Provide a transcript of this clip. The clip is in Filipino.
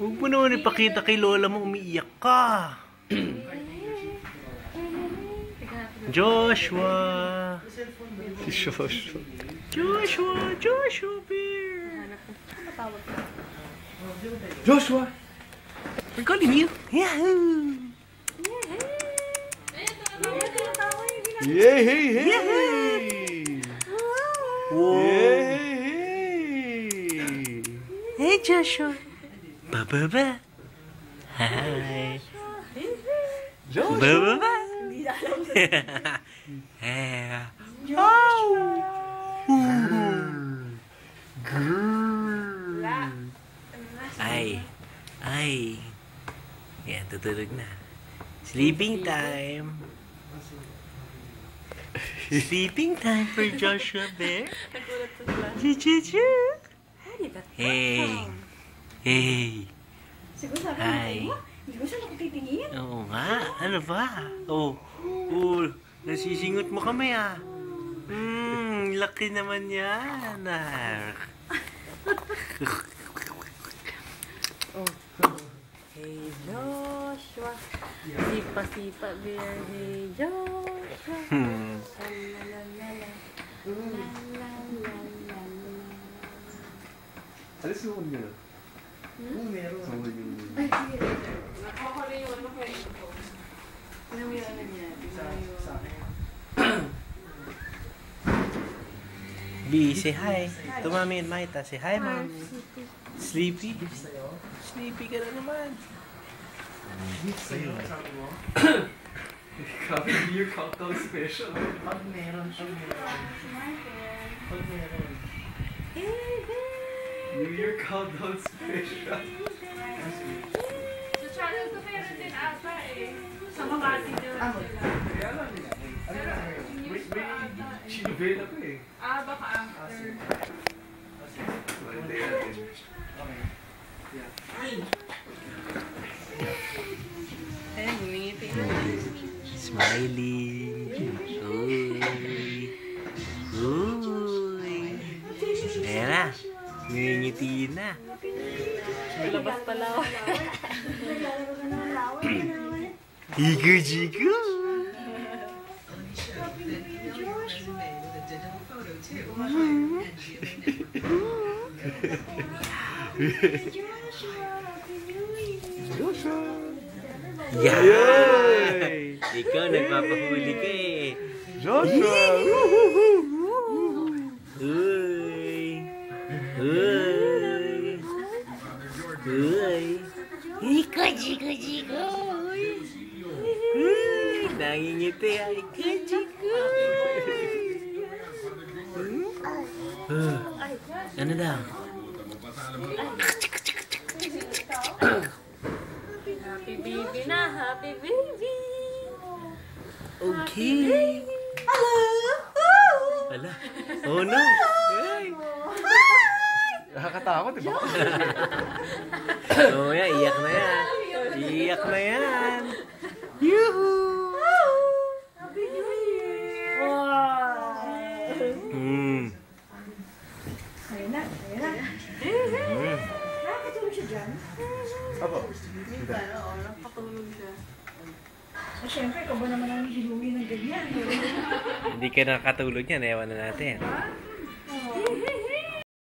Huwag mo naman ipakita kay lola mo umiiyak ka. Joshua! Joshua Bear! Joshua! We're calling you! Yahoo! Yay, hey, hey! Whoa. Yay, hey! Hey, Joshua! Ba-ba-ba! Hi! Joshua! Ba-ba-ba! Ay. Yan, tutulog na. Sleeping time. Sleeping time for Joshua Bear. Chu-chu-chu. Hey. Hey. Siguro sabi Hi. mo, hindi ko siya nakatitingin. Oo nga. Ano ba? Oh, nasisingot mo kami ah. Laki naman yan. Hey Joshua, sipa-sipa bear, hey Joshua. La-la-la-la. La-la-la-la. Alis mo kung gano'n? Meron. Ay, sige. Nakakala yung ano kayo ito. Ano mo yan niya? Sa akin. B, say hi. To Mami and Maita. Say hi, Mami. Sleepy? Sleepy ka na naman. Sa'yo, sabi mo? Grabe, New Year countdown special. Pag meron. New Year countdown special. Sa channel ko meron din ata eh. Sa Makati din sila. Kaya lang nila. May chinovela ko eh. Baka after. Hindi natin. Okay. Eh, ngumingiti na. Smiling. Uy. Ayan na. Ngingiti na. Labas pala ako. Higo-jigo. Joshua! Yay! Ikaw, nagpapahuli ka eh. Joshua! Uy! Uy! Uy! Iko-jigo-jigo! Uy! Nangingiti ay iko-jigo! Ano daw? Happy baby na, happy baby. Okay. Ala. Oh no. Hey. Nakakatakot, diba? Oh yeah, iyak na yan. Iyak na yan. Yuhu. Happy New Year. Wow. Ayun na. Nakakatulog siya dyan. Apo. Nakatulog siya. Siyempre, ikaw ba naman ang hiluwi ng ganyan? Hindi ka nakatulog yan, ewan na natin.